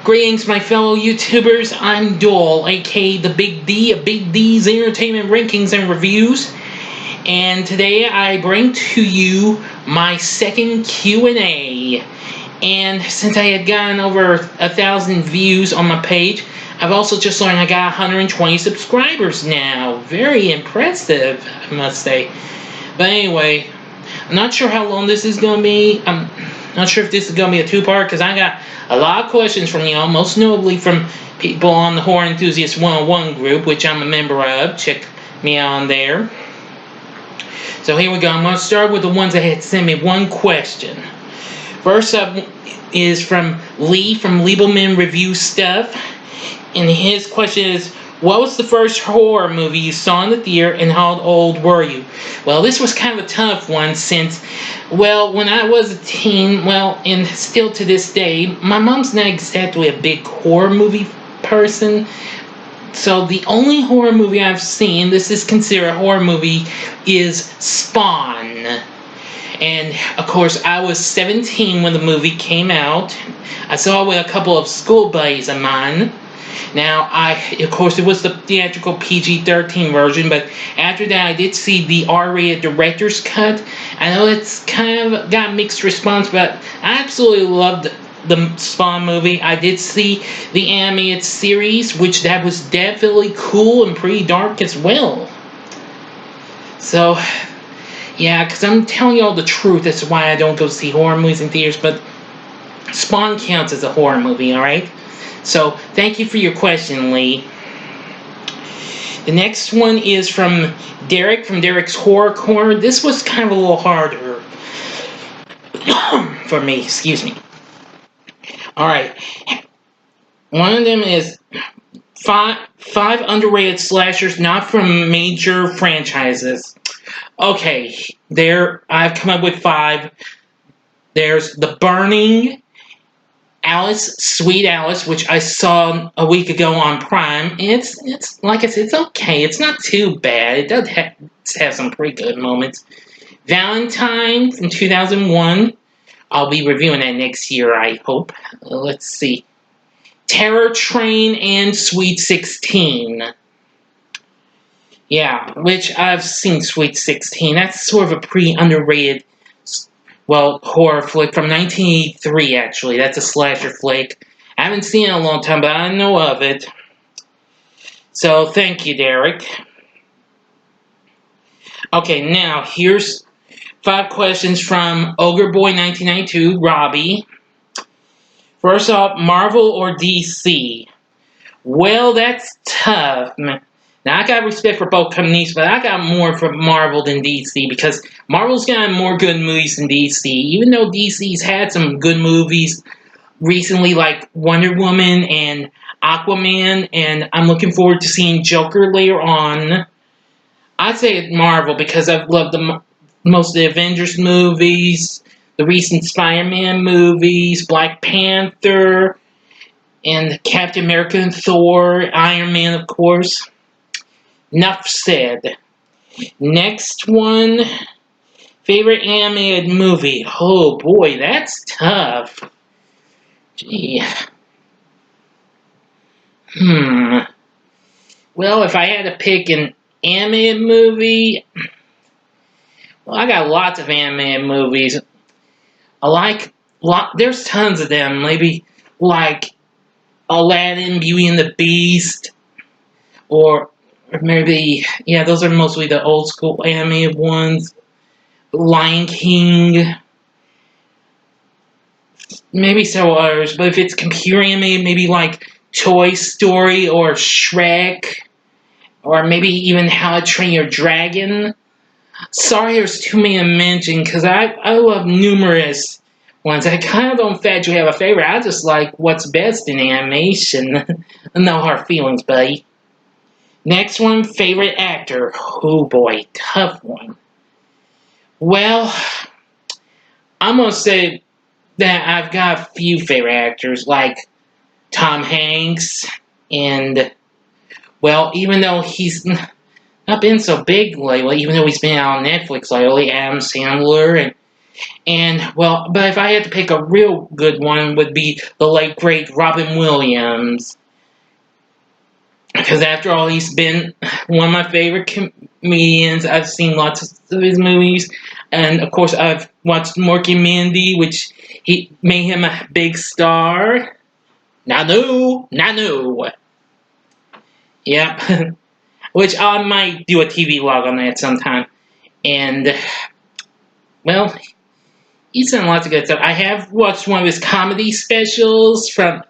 Greetings, my fellow YouTubers. I'm Doll, aka the Big D of Big D's Entertainment Rankings and Reviews. And today I bring to you my second Q&A. And since I had gotten over 1,000 views on my page, I've also just learned I got 120 subscribers now. Very impressive, I must say. But anyway, I'm not sure how long this is going to be. I'm not sure if this is going to be a two-part, because I got a lot of questions from y'all, most notably from people on the Horror Enthusiast 101 group, which I'm a member of. Check me out on there. So here we go. I'm going to start with the ones that had sent me one question. First up is from Lee from Liebelman Review Stuff. And his question is, what was the first horror movie you saw in the theater and how old were you? Well, this was kind of a tough one since, well, when I was a teen, well, and still to this day, my mom's not exactly a big horror movie person. So the only horror movie I've seen, this is considered a horror movie, is Spawn. And, of course, I was 17 when the movie came out. I saw it with a couple of school buddies of mine. Now, of course, it was the theatrical PG-13 version, but after that, I did see the R-rated director's cut. I know it's kind of got mixed response, but I absolutely loved the Spawn movie. I did see the animated series, which that was definitely cool and pretty dark as well. So, yeah, because I'm telling you all the truth. That's why I don't go see horror movies in theaters, but Spawn counts as a horror movie, alright? So, thank you for your question, Lee. The next one is from Derek, from Derek's Horror Corner. This was kind of a little harder for me, excuse me. Alright. One of them is five underrated slashers not from major franchises. Okay, I've come up with 5. There's The Burning, Alice, Sweet Alice, which I saw a week ago on Prime. And it's like I said, it's okay. It's not too bad. It does have some pretty good moments. Valentine from 2001. I'll be reviewing that next year, I hope. Let's see. Terror Train and Sweet 16. Yeah, which I've seen Sweet 16. That's sort of a pretty underrated, well, horror flick from 1983, actually. That's a slasher flick. I haven't seen it in a long time, but I know of it. So, thank you, Derek. Okay, now, here's 5 questions from Ogre Boy 1992, Robbie. First off, Marvel or DC? Well, that's tough, man. Now, I got respect for both companies, but I got more for Marvel than DC, because Marvel's got more good movies than DC. Even though DC's had some good movies recently, like Wonder Woman and Aquaman, and I'm looking forward to seeing Joker later on. I'd say Marvel, because I've loved most of the Avengers movies, the recent Spider-Man movies, Black Panther, and Captain America and Thor, Iron Man, of course. Enough said. Next one. Favorite animated movie? Oh boy, that's tough. Gee. Well, if I had to pick an animated movie, well, I got lots of animated movies. There's tons of them. Maybe like Aladdin, Beauty and the Beast, or maybe, yeah, those are mostly the old school animated ones. Lion King. Maybe several others, but if it's computer animated, maybe like Toy Story or Shrek, or maybe even How to Train Your Dragon. Sorry there's too many to mention, because I love numerous ones. I kind of don't factually have a favorite. I just like what's best in animation. No hard feelings, buddy. Next one, favorite actor. Oh boy, tough one. Well, I'm going to say that I've got a few favorite actors, like Tom Hanks, and, well, even though he's not been so big lately, even though he's been out on Netflix lately, Adam Sandler, and And well, but if I had to pick a real good one, would be the late great Robin Williams, because after all, he's been one of my favorite comedians. I've seen lots of his movies, and of course, I've watched Morky Mindy, which he made him a big star. Nanu, Nanu. Yep. Which I might do a TV log on that sometime. And well, he's done lots of good stuff. I have watched one of his comedy specials from,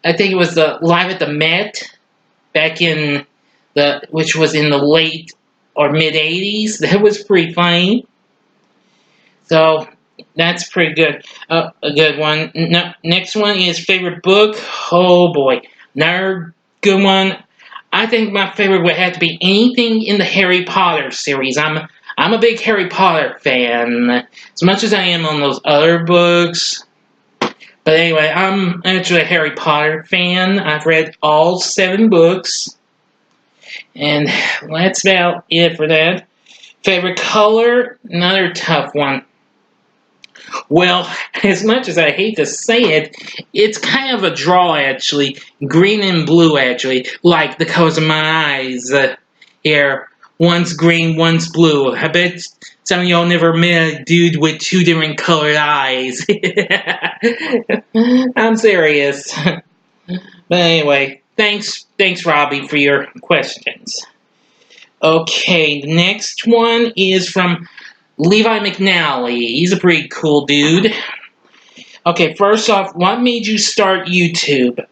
I think it was the Live at the Met back in which was in the late or mid '80s. That was pretty funny. So that's pretty good. A good one. No, next one is favorite book. Oh boy, another good one. I think my favorite would have to be anything in the Harry Potter series. I'm a big Harry Potter fan, as much as I am on those other books. But anyway, I'm actually a Harry Potter fan. I've read all 7 books, and that's about it for that. Favorite color? Another tough one. Well, as much as I hate to say it, it's kind of a draw, actually. Green and blue, actually. Like the colors of my eyes here. One's green, one's blue. I bet some of y'all never met a dude with 2 different colored eyes. I'm serious. But anyway, thanks, Robbie, for your questions. Okay, the next one is from Levi McNally. He's a pretty cool dude. Okay, first off, what made you start YouTube?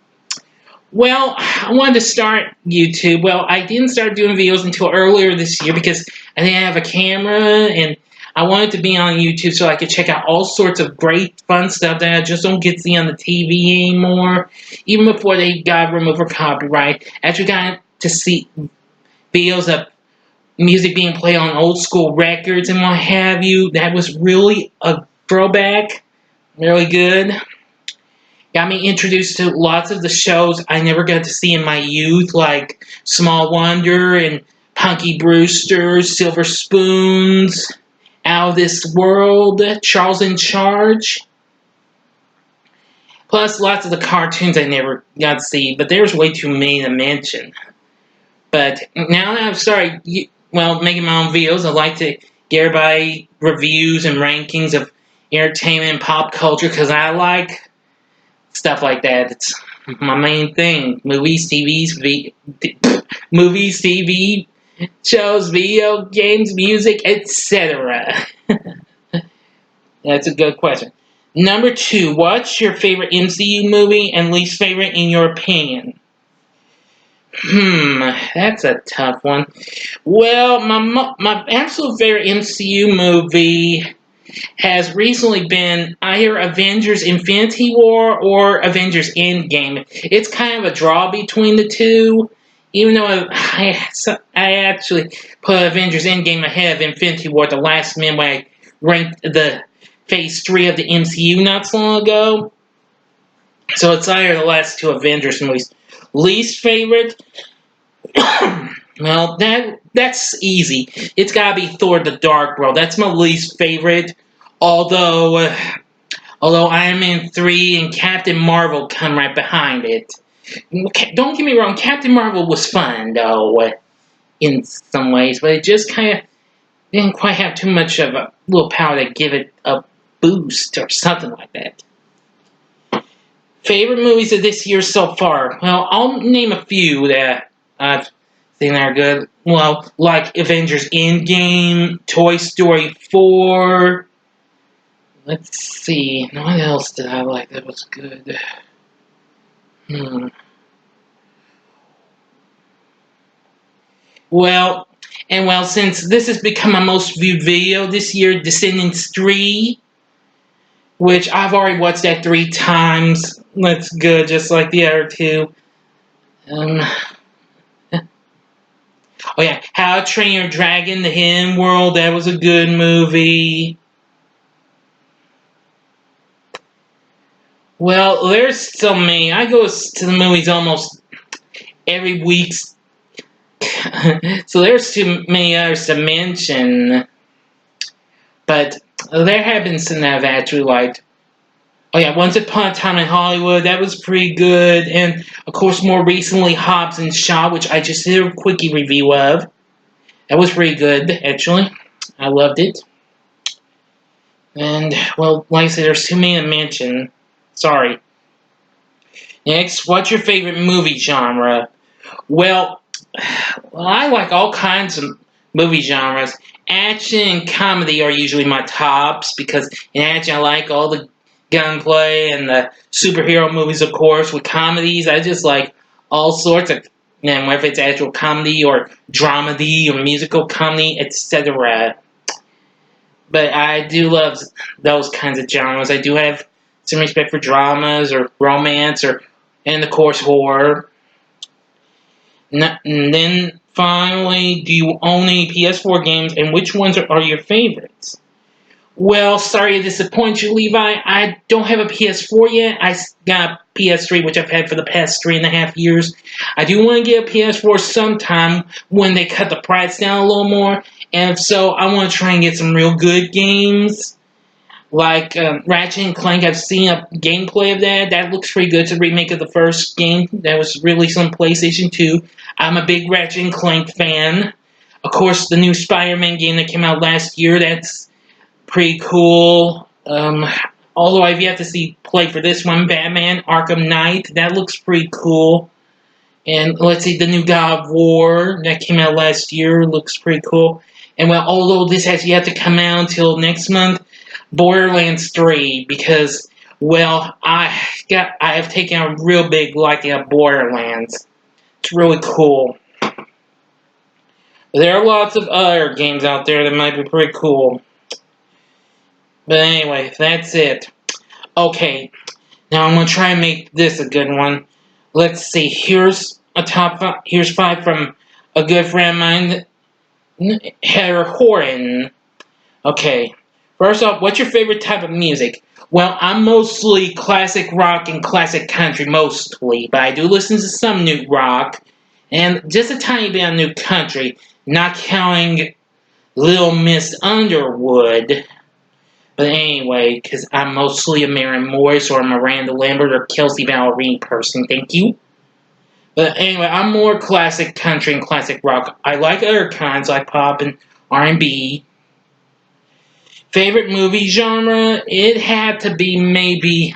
Well, I wanted to start YouTube. Well, I didn't start doing videos until earlier this year because I didn't have a camera, and I wanted to be on YouTube so I could check out all sorts of great, fun stuff that I just don't get to see on the TV anymore. Even before they got removed for copyright, I actually got to see videos of music being played on old school records and what have you. That was really a throwback. Really good. Got me introduced to lots of the shows I never got to see in my youth, like Small Wonder and Punky Brewster, Silver Spoons, Out of This World, Charles in Charge. Plus, lots of the cartoons I never got to see, but there's way too many to mention. But now that I've started, making my own videos, I like to get everybody reviews and rankings of entertainment and pop culture because I like stuff like that. It's my main thing. Movies, TV shows, video games, music, etc. That's a good question. Number 2, what's your favorite MCU movie and least favorite in your opinion? That's a tough one. Well, my absolute favorite MCU movie has recently been either Avengers Infinity War or Avengers Endgame. It's kind of a draw between the two, even though I actually put Avengers Endgame ahead of Infinity War at the last minute when I ranked the Phase 3 of the MCU not so long ago. So it's either the last 2 Avengers movies. Least favorite? Well, that's easy. It's gotta be Thor: The Dark World. That's my least favorite. Although Iron Man 3 and Captain Marvel come right behind it. Don't get me wrong, Captain Marvel was fun though, in some ways, but it just kind of didn't quite have too much of a willpower to give it a boost or something like that. Favorite movies of this year so far? Well, I'll name a few that I've seen that are good. Well, like Avengers Endgame, Toy Story 4. Let's see. What else did I like that was good? Well, since this has become my most viewed video this year, Descendants 3, which I've already watched that 3 times. That's good, just like the other 2. Oh yeah, How to Train Your Dragon, The Hidden World, that was a good movie. Well, there's so many. I go to the movies almost every week, so there's too many others to mention. But There have been some that I've actually liked. Oh yeah, Once Upon a Time in Hollywood, that was pretty good. And of course, more recently, Hobbs and Shaw, which I just did a quickie review of. That was pretty good, actually. I loved it. And, well, like I said, there's too many to mention. Sorry. Next, what's your favorite movie genre? Well, I like all kinds of movie genres. Action and comedy are usually my tops because in action I like all the gunplay and the superhero movies, of course. With comedies, I just like all sorts of, whether it's actual comedy or dramedy or musical comedy, etc. But I do love those kinds of genres. I do have some respect for dramas or romance and of course horror. And then finally, do you own any PS4 games, and which ones are your favorites? Well, sorry to disappoint you, Levi. I don't have a PS4 yet. I got a PS3, which I've had for the past 3.5 years. I do want to get a PS4 sometime when they cut the price down a little more. And if so, I want to try and get some real good games. Like Ratchet and Clank, I've seen a gameplay of that. That looks pretty good. It's a remake of the first game that was released on PlayStation 2. I'm a big Ratchet and Clank fan. Of course, the new Spider-Man game that came out last year, that's pretty cool. Although I've yet to play for this one, Batman Arkham Knight. That looks pretty cool. And let's see, the new God of War that came out last year looks pretty cool. And well, although this has yet to come out until next month, Borderlands 3, because well, I have taken a real big liking of Borderlands. It's really cool. There are lots of other games out there that might be pretty cool. But anyway, that's it. Okay, now I'm gonna try and make this a good one. Let's see. Here's a top five. Here's 5 from a good friend of mine, Heather Horan. Okay. First off, what's your favorite type of music? Well, I'm mostly classic rock and classic country, mostly, but I do listen to some new rock and just a tiny bit of new country, not counting Little Miss Underwood. But anyway, because I'm mostly a Maren Morris or a Miranda Lambert or Kelsey Ballerini person, thank you. But anyway, I'm more classic country and classic rock. I like other kinds like pop and R&B. Favorite movie genre? It had to be maybe,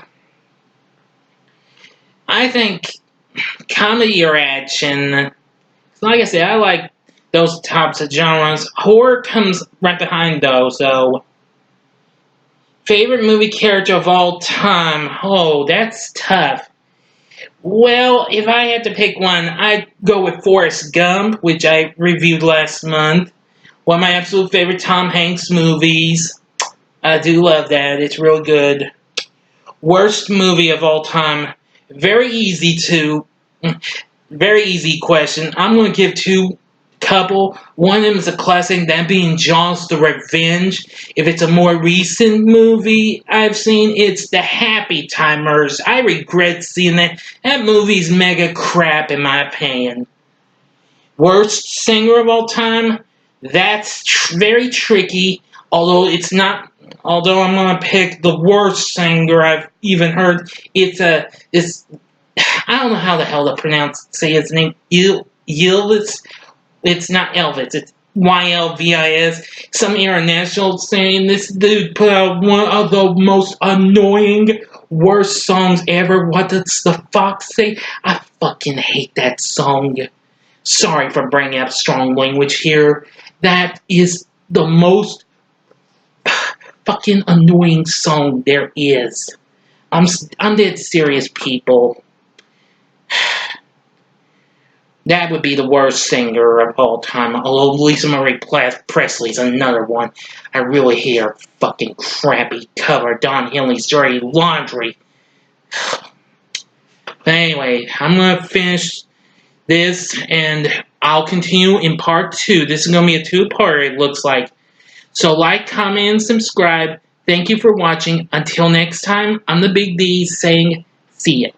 I think, comedy or action. Like I said, I like those types of genres. Horror comes right behind those, though. Favorite movie character of all time? Oh, that's tough. Well, if I had to pick one, I'd go with Forrest Gump, which I reviewed last month. One of my absolute favorite Tom Hanks movies. I do love that. It's real good. Worst movie of all time. Very easy question. I'm going to give 2 couple. One of them is a classic, that being Jaws the Revenge. If it's a more recent movie I've seen, it's The Happy Timers. I regret seeing that. That movie's mega crap in my opinion. Worst singer of all time? That's very tricky, although it's not. Although I'm gonna pick the worst singer I've even heard. It's I don't know how the hell to say his name. Ylvis. It's not Elvis. It's Ylvis. Some international saying this dude put out one of the most annoying, worst songs ever. What does the fox say? I fucking hate that song. Sorry for bringing up strong language here. That is the most fucking annoying song there is. I'm dead serious, people. That would be the worst singer of all time. Although Lisa Marie Presley's another one. I really hate her fucking crappy cover. Don Henley's Dirty Laundry. But anyway, I'm gonna finish this and I'll continue in part 2. This is gonna be a 2-parter, it looks like. So like, comment, and subscribe. Thank you for watching. Until next time, I'm the Big D saying see ya.